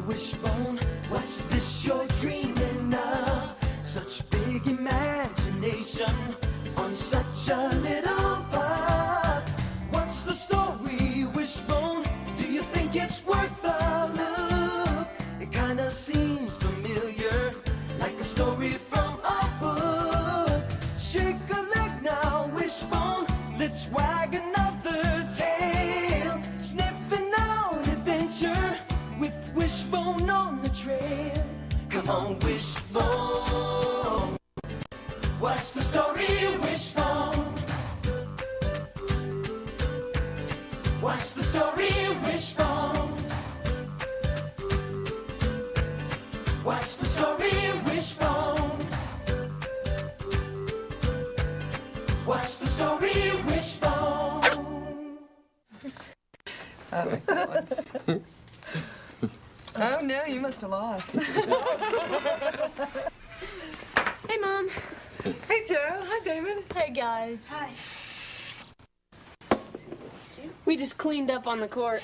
Wishbone, what's this you're dreaming of? Such big imagination on such a little part. What's the story, Wishbone? Do you think it's worth a look? It kinda seems familiar, like a story from a book. Shake a leg now, Wishbone, let's wag another tail. Sniffing out adventure with Wishbone on the trail. Come on, Wishbone, what's the story, Wishbone? What's the story, Wishbone? What's the story, Wishbone? What's the story, Wishbone? I like that one. Oh, no, you must have lost. Hey, Mom. Hey, Joe. Hi, David. Hey, guys. Hi. We just cleaned up on the court.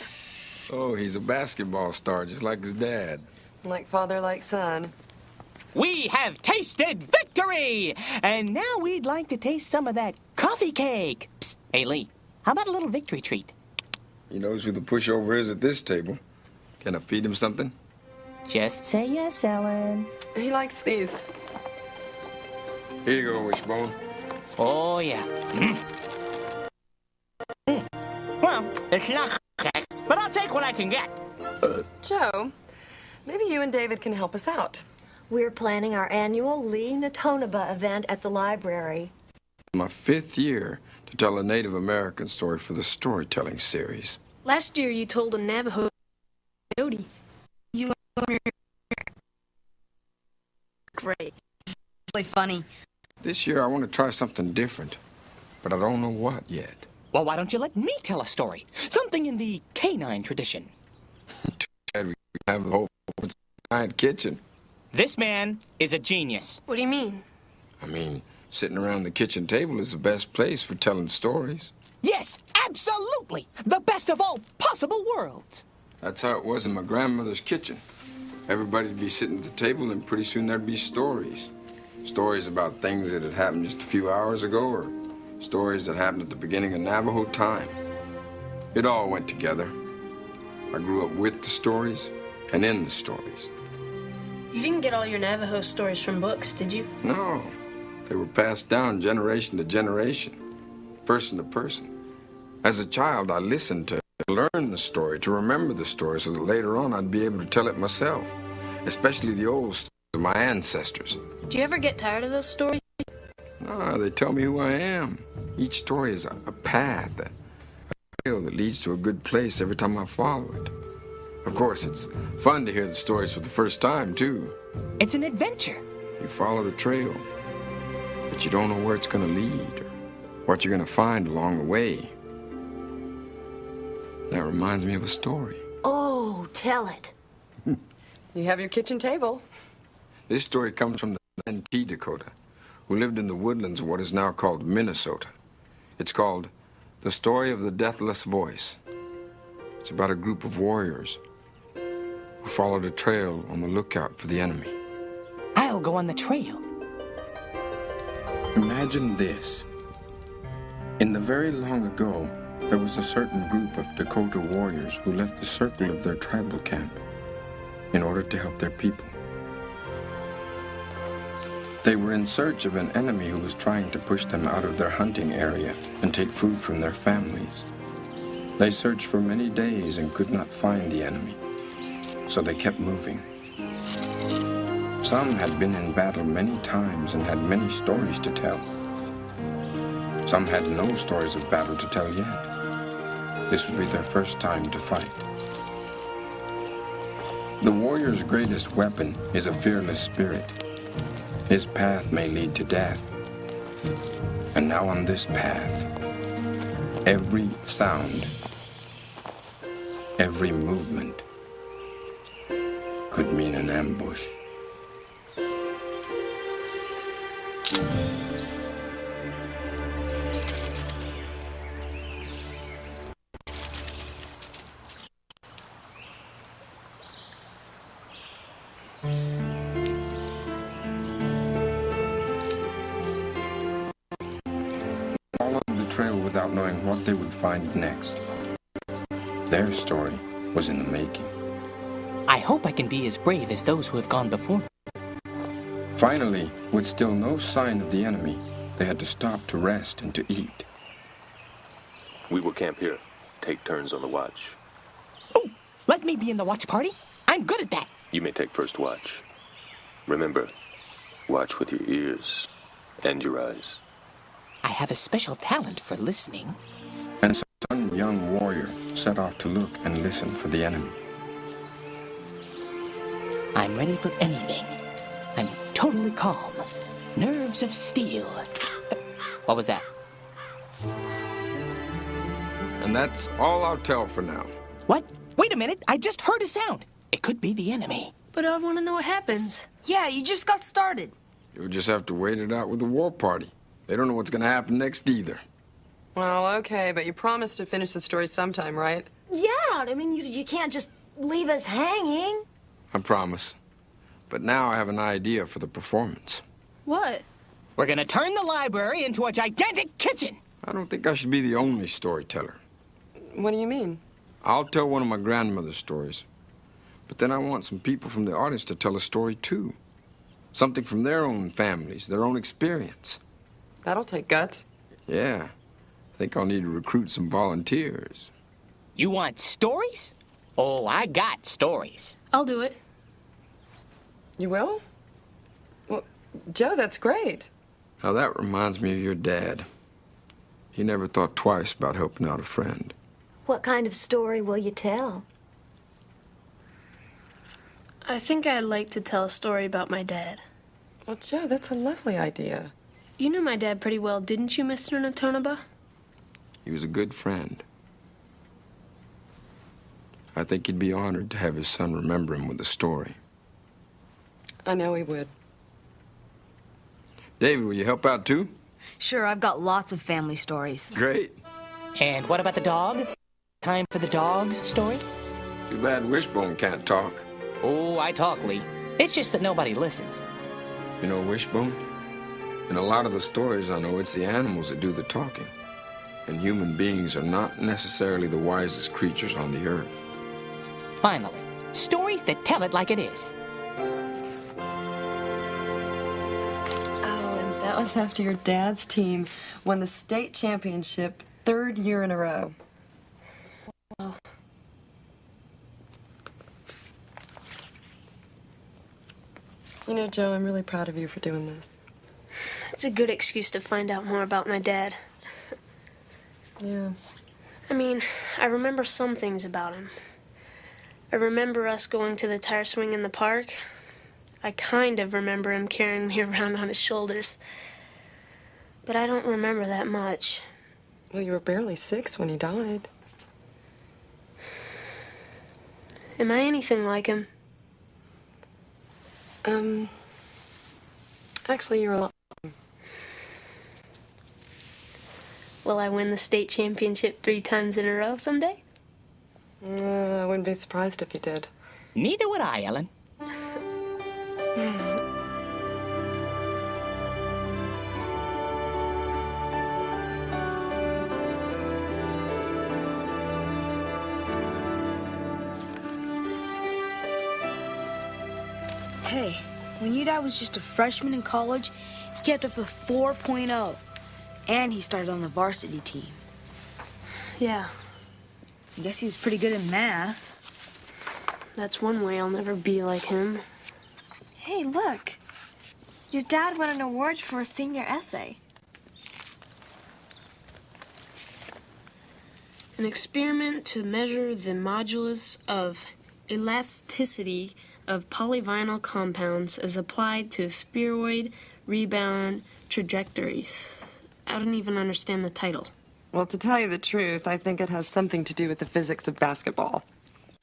Oh, he's a basketball star, just like his dad. Like father, like son. We have tasted victory! And now we'd like to taste some of that coffee cake. Psst. Hey, Lee, how about a little victory treat? He knows who the pushover is at this table. Can I feed him something? Just say yes, Ellen. He likes these. Here you go, Wishbone. Oh, yeah. Well, it's not cake, but I'll take what I can get. Joe, maybe you and David can help us out. We're planning our annual Lee Natonaba event at the library. My 5th year to tell a Native American story for the storytelling series. Last year you told a Navajo coyote. You were great. Really funny. This year I want to try something different, but I don't know what yet. Well, why don't you let me tell a story? Something in the canine tradition. Too bad we have a whole giant kitchen. This man is a genius. What do you mean? I mean, sitting around the kitchen table is the best place for telling stories. Yes, absolutely. The best of all possible worlds. That's how it was in my grandmother's kitchen. Everybody'd be sitting at the table, and pretty soon there'd be stories. Stories about things that had happened just a few hours ago, or stories that happened at the beginning of Navajo time. It all went together. I grew up with the stories and in the stories. You didn't get all your Navajo stories from books, did you? No, they were passed down generation to generation, person to person. As a child, I listened to learn the story, to remember the story, so that later on I'd be able to tell it myself, especially the old stories of my ancestors. Do you ever get tired of those stories? No, they tell me who I am. Each story is a path, a trail that leads to a good place every time I follow it. Of course, it's fun to hear the stories for the first time, too. It's an adventure. You follow the trail, but you don't know where it's going to lead or what you're going to find along the way. That reminds me of a story. Oh, tell it. You have your kitchen table. This story comes from the Tea Dakota, who lived in the woodlands of what is now called Minnesota. It's called The Story of the Deathless Voice. It's about a group of warriors who followed a trail on the lookout for the enemy. I'll go on the trail. Imagine this. In the very long ago, there was a certain group of Dakota warriors who left the circle of their tribal camp in order to help their people. They were in search of an enemy who was trying to push them out of their hunting area and take food from their families. They searched for many days and could not find the enemy, so they kept moving. Some had been in battle many times and had many stories to tell. Some had no stories of battle to tell yet. This would be their first time to fight. The warrior's greatest weapon is a fearless spirit. His path may lead to death. And now on this path, every sound, every movement could mean an ambush. without knowing what they would find next. Their story was in the making. I hope I can be as brave as those who have gone before me. Finally, with still no sign of the enemy, they had to stop to rest and to eat. We will camp here. Take turns on the watch. Oh, let me be in the watch party. I'm good at that. You may take first watch. Remember, watch with your ears and your eyes. I have a special talent for listening. And so one young warrior set off to look and listen for the enemy. I'm ready for anything. I'm totally calm. Nerves of steel. What was that? And that's all I'll tell for now. What? Wait a minute. I just heard a sound. It could be the enemy. But I want to know what happens. Yeah, you just got started. You'll just have to wait it out with the war party. They don't know what's going to happen next either. Well, okay, but you promised to finish the story sometime, right? Yeah, I mean, you can't just leave us hanging. I promise. But now I have an idea for the performance. What? We're gonna turn the library into a gigantic kitchen. I don't think I should be the only storyteller. What do you mean? I'll tell one of my grandmother's stories. But then I want some people from the audience to tell a story, too. Something from their own families, their own experience. That'll take guts. Yeah. I think I'll need to recruit some volunteers. You want stories? Oh, I got stories. I'll do it. You will? Well, Joe, that's great. Now, that reminds me of your dad. He never thought twice about helping out a friend. What kind of story will you tell? I think I'd like to tell a story about my dad. Well, Joe, that's a lovely idea. You knew my dad pretty well, didn't you, Mr. Natonaba? He was a good friend. I think he'd be honored to have his son remember him with a story. I know he would. David, will you help out, too? Sure, I've got lots of family stories. Great. And what about the dog? Time for the dog's story? Too bad Wishbone can't talk. Oh, I talk, Lee. It's just that nobody listens. You know, Wishbone, in a lot of the stories I know, it's the animals that do the talking. And human beings are not necessarily the wisest creatures on the earth. Finally, stories that tell it like it is. Oh, and that was after your dad's team won the state championship 3rd year in a row. Wow. You know, Joe, I'm really proud of you for doing this. It's a good excuse to find out more about my dad. Yeah. I mean, I remember some things about him. I remember us going to the tire swing in the park. I kind of remember him carrying me around on his shoulders. But I don't remember that much. Well, you were barely 6 when he died. Am I anything like him? Actually, you're a lot. Will I win the state championship 3 times in a row someday? I wouldn't be surprised if you did. Neither would I, Ellen. Hey, when your dad was just a freshman in college, he kept up a 4.0. And he started on the varsity team. Yeah, I guess he was pretty good in math. that's one way I'll never be like him. Hey, look. Your dad won an award for a senior essay. An experiment to measure the modulus of elasticity of polyvinyl compounds is applied to spheroid rebound trajectories. I don't even understand the title. Well, to tell you the truth, I think it has something to do with the physics of basketball.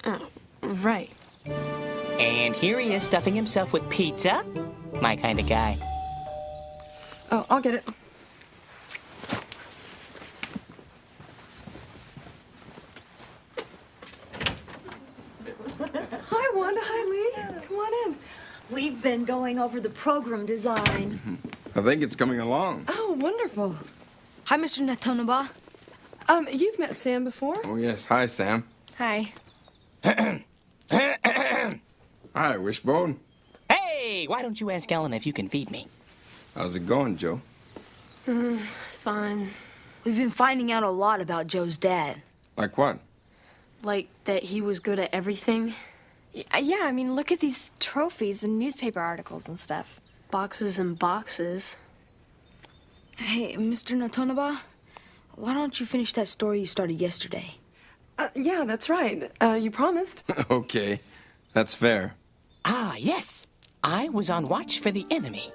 Oh, right. And here he is stuffing himself with pizza. My kind of guy. Oh, I'll get it. Hi, Wanda. Hi, Lee. Come on in. We've been going over the program design. I think it's coming along. Oh, wonderful. Hi, Mr. Natonaba. You've met Sam before? Oh, yes. Hi, Sam. Hi. Hi, Wishbone. Hey, why don't you ask Ellen if you can feed me? How's it going, Joe? Fine. We've been finding out a lot about Joe's dad. Like what? Like that he was good at everything. Yeah, I mean, look at these trophies and newspaper articles and stuff. Boxes and boxes. Hey, Mr. Natonaba, why don't you finish that story you started yesterday? Yeah, that's right. You promised. Okay, that's fair. Ah, yes. I was on watch for the enemy.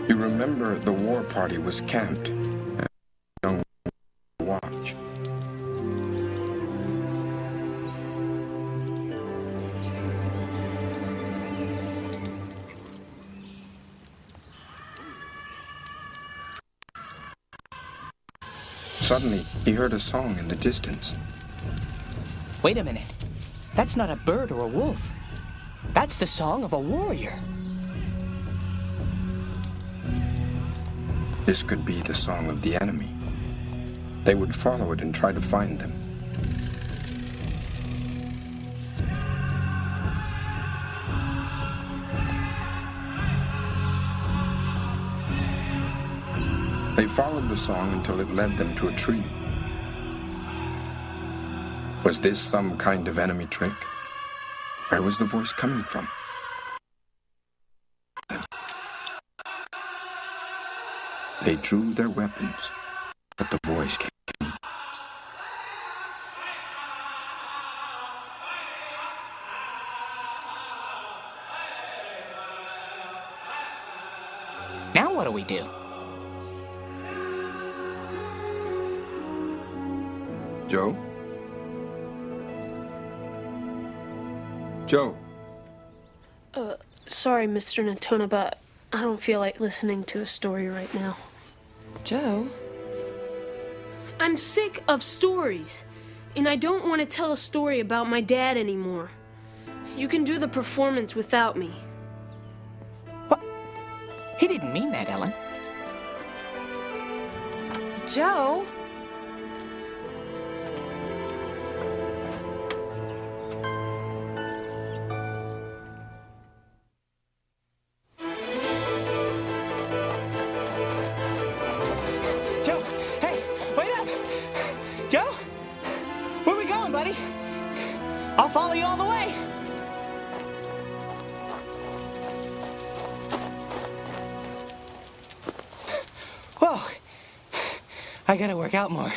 You remember the war party was camped at Young Watch. Suddenly, he heard a song in the distance. Wait a minute. That's not a bird or a wolf. That's the song of a warrior. This could be the song of the enemy. They would follow it and try to find them. They followed the song until it led them to a tree. Was this some kind of enemy trick? Where was the voice coming from? They drew their weapons, but the voice came. Now what do we do? Joe? Joe? Sorry, Mr. Natona, but I don't feel like listening to a story right now. Joe? I'm sick of stories, and I don't want to tell a story about my dad anymore. You can do the performance without me. What? He didn't mean that, Ellen. Joe? Joe, hey, wait up! Joe? Where we going, buddy? I'll follow you all the way. Whoa. I gotta work out more.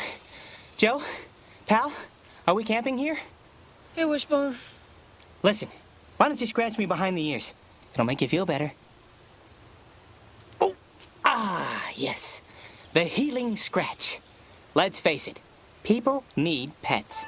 Joe? Pal? Are we camping here? Hey, Wishbone. Listen, why don't you scratch me behind the ears? It'll make you feel better. Oh, ah, yes. The healing scratch. Let's face it, people need pets.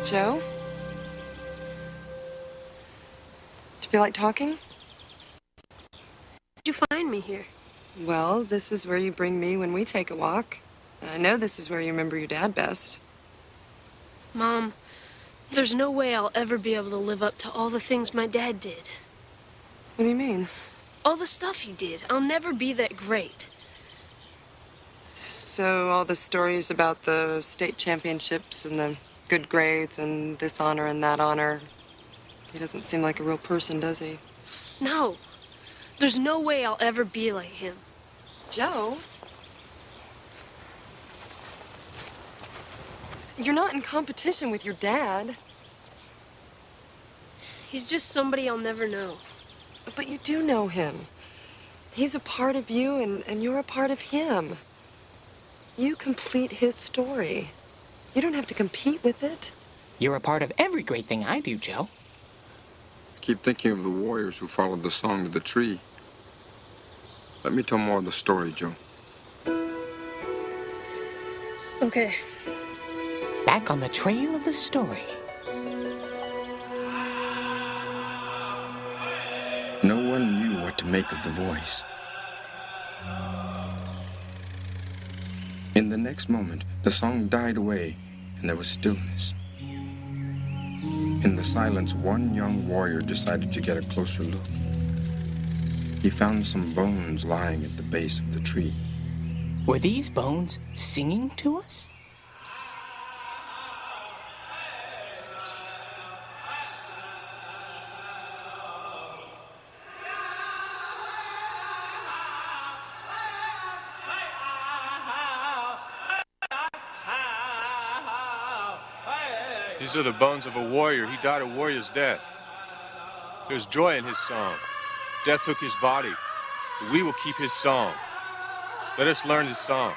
Joe? Do you feel like talking? How'd you find me here? Well, this is where you bring me when we take a walk. I know this is where you remember your dad best. Mom, there's no way I'll ever be able to live up to all the things my dad did. What do you mean? All the stuff he did. I'll never be that great. So all the stories about the state championships and the good grades and this honor and that honor. He doesn't seem like a real person, does he? No. There's no way I'll ever be like him. Joe? You're not in competition with your dad. He's just somebody I'll never know. But you do know him. He's a part of you and you're a part of him. You complete his story. You don't have to compete with it. You're a part of every great thing I do, Joe. keep thinking of the warriors who followed the song to the tree. Let me tell more of the story, Joe. Okay. Back on the trail of the story. No one knew what to make of the voice. In the next moment, the song died away, and there was stillness. In the silence, one young warrior decided to get a closer look. He found some bones lying at the base of the tree. Were these bones singing to us? These are the bones of a warrior. He died a warrior's death. There's joy in his song. Death took his body, but we will keep his song. Let us learn his song.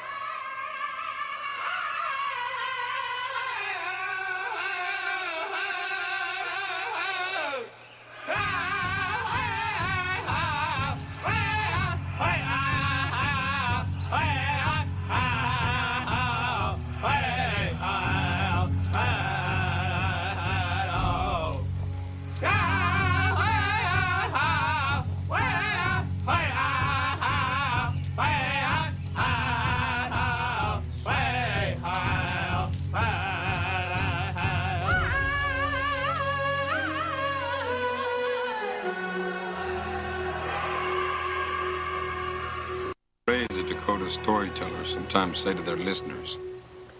Phrase that Dakota storytellers sometimes say to their listeners,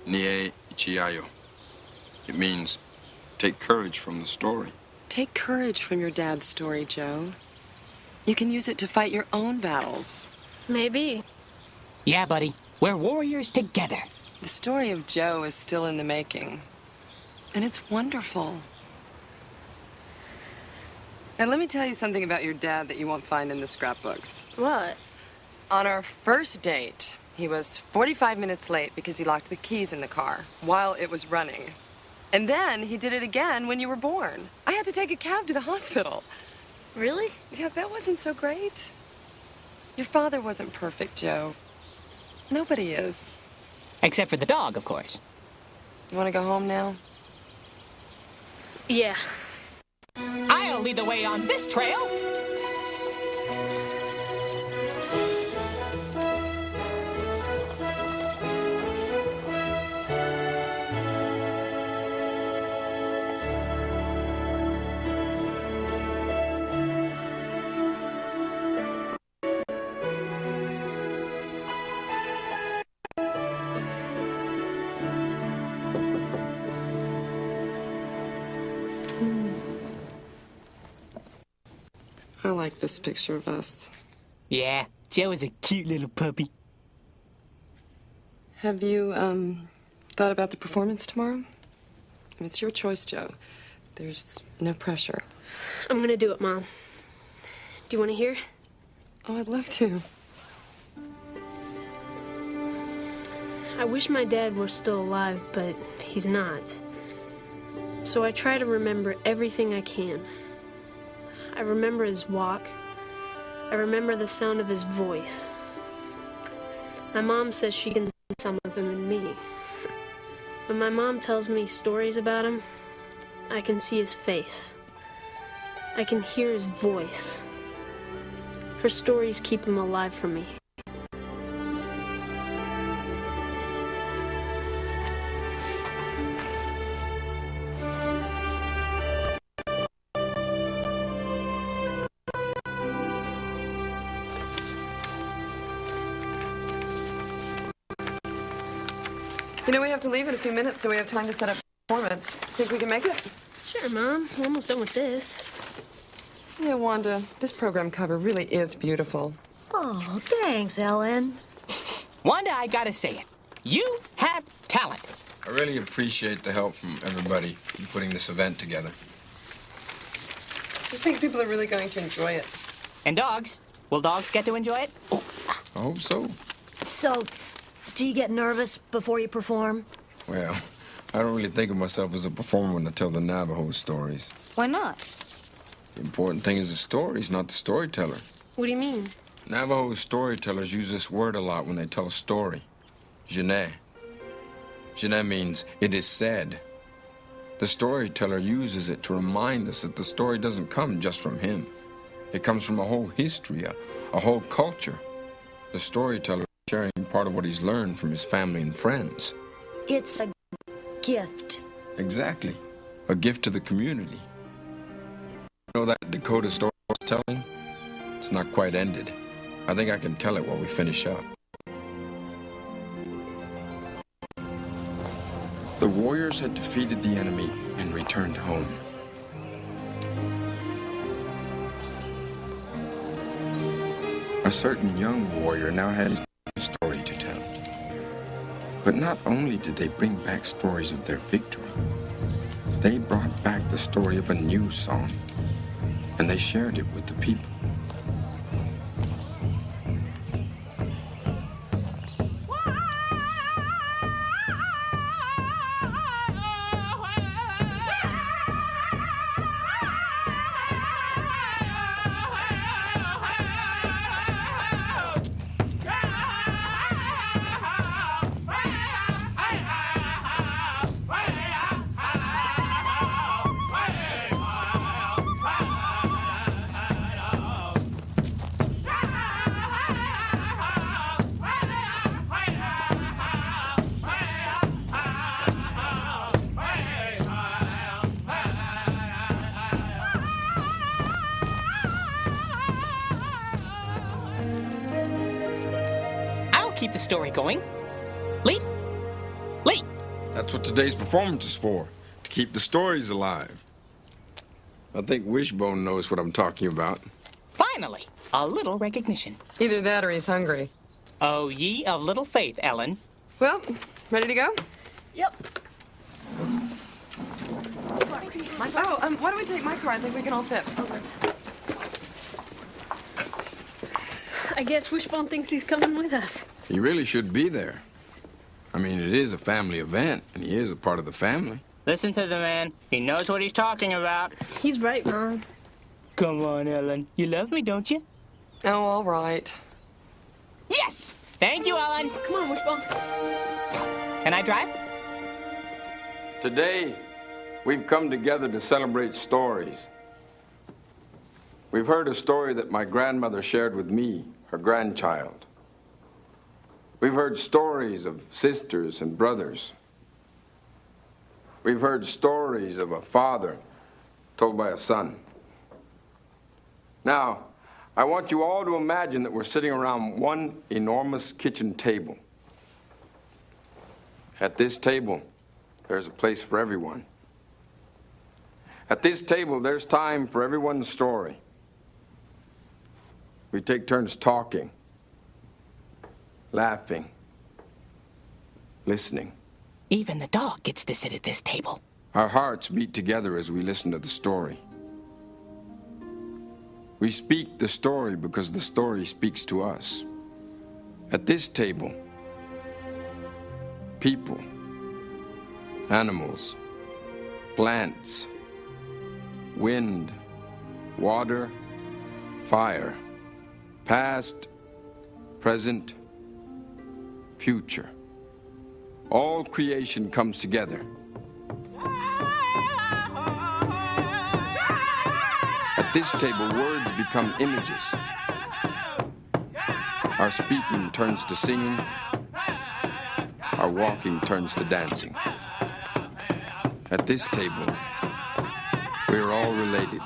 Nie ichiayo. It means, take courage from the story. Take courage from your dad's story, Joe. You can use it to fight your own battles. Maybe. Yeah, buddy. We're warriors together. The story of Joe is still in the making. And it's wonderful. And let me tell you something about your dad that you won't find in the scrapbooks. What? On our first date, he was 45 minutes late because he locked the keys in the car while it was running. And then he did it again when you were born. I had to take a cab to the hospital. Really? Yeah, that wasn't so great. Your father wasn't perfect, Joe. Nobody is. Except for the dog, of course. You want to go home now? Yeah. I'll lead the way on this trail. I like this picture of us. Yeah, Joe is a cute little puppy. Have you, thought about the performance tomorrow? It's your choice, Joe. There's no pressure. I'm gonna do it, Mom. Do you want to hear? Oh, I'd love to. I wish my dad were still alive, but he's not. So I try to remember everything I can. I remember his walk. I remember the sound of his voice. My mom says she can see some of him in me. When my mom tells me stories about him, I can see his face. I can hear his voice. Her stories keep him alive for me. You know, we have to leave in a few minutes, so we have time to set up performance. Think we can make it? Sure, Mom. We're almost done with this. Yeah, Wanda, this program cover really is beautiful. Oh, thanks, Ellen. Wanda, I gotta say it. You have talent. I really appreciate the help from everybody in putting this event together. I think people are really going to enjoy it. And dogs. Will dogs get to enjoy it? Oh. I hope so. So, do you get nervous before you perform? Well, I don't really think of myself as a performer when I tell the Navajo stories. Why not? The important thing is the stories, not the storyteller. What do you mean? Navajo storytellers use this word a lot when they tell a story. Jene. Jene means it is said. The storyteller uses it to remind us that the story doesn't come just from him. It comes from a whole history, a whole culture. The storyteller is sharing part of what he's learned from his family and friends. It's a gift. Exactly. A gift to the community. You know that Dakota story I was telling? It's not quite ended. I think I can tell it while we finish up. The warriors had defeated the enemy and returned home. A certain young warrior now had his own story to tell. But not only did they bring back stories of their victory, they brought back the story of a new song, and they shared it with the people. Keep the story going. Lee? Lee! That's what today's performance is for, to keep the stories alive. I think Wishbone knows what I'm talking about. Finally, a little recognition. Either that or he's hungry. Oh, ye of little faith, Ellen. Well, ready to go? Yep. Oh, why don't we take my car? I think we can all fit. Okay. I guess Wishbone thinks he's coming with us. He really should be there. I mean, it is a family event, and he is a part of the family. Listen to the man. He knows what he's talking about. He's right, Mom. Come on, Ellen. You love me, don't you? Oh, all right. Yes! Thank you, Ellen. Come on, Wishbone. Can I drive? Today, we've come together to celebrate stories. We've heard a story that my grandmother shared with me, her grandchild. We've heard stories of sisters and brothers. We've heard stories of a father told by a son. Now, I want you all to imagine that we're sitting around one enormous kitchen table. At this table, there's a place for everyone. At this table, there's time for everyone's story. We take turns talking, laughing, listening. Even the dog gets to sit at this table. Our hearts beat together as we listen to the story. We speak the story because the story speaks to us. At this table, people, animals, plants, wind, water, fire, past, present, future. All creation comes together. At this table, words become images. Our speaking turns to singing. Our walking turns to dancing. At this table, we are all related.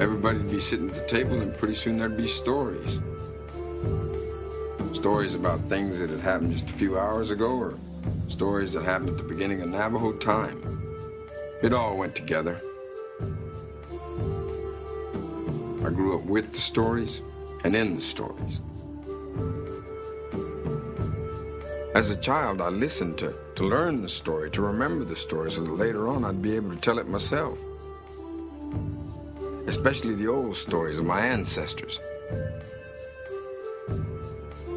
Everybody'd be sitting at the table, and pretty soon there'd be stories. Stories about things that had happened just a few hours ago, or stories that happened at the beginning of Navajo time. It all went together. I grew up with the stories and in the stories. As a child, I listened to learn the story, to remember the story, so that later on I'd be able to tell it myself. Especially the old stories of my ancestors.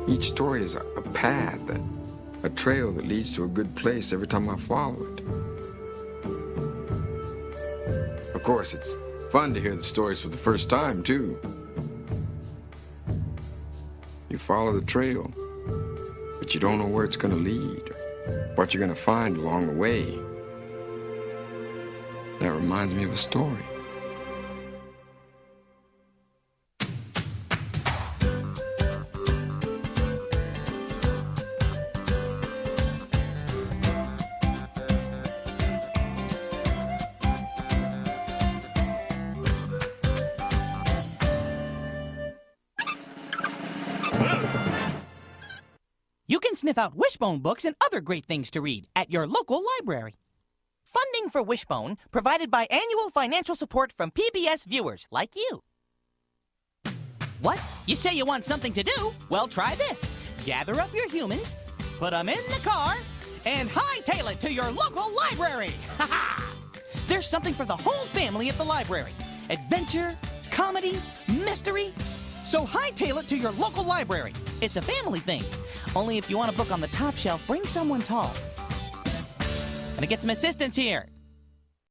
Each story is a path, a trail that leads to a good place every time I follow it. Of course, it's fun to hear the stories for the first time, too. You follow the trail, but you don't know where it's going to lead, or what you're going to find along the way. That reminds me of a story. You can sniff out Wishbone books and other great things to read at your local library. Funding for Wishbone provided by annual financial support from PBS viewers like you. What? You say you want something to do? Well, try this. Gather up your humans, put them in the car, and hightail it to your local library. Ha ha! There's something for the whole family at the library. Adventure, comedy, mystery. So hightail it to your local library. It's a family thing. Only if you want a book on the top shelf, bring someone tall. Gonna get some assistance here.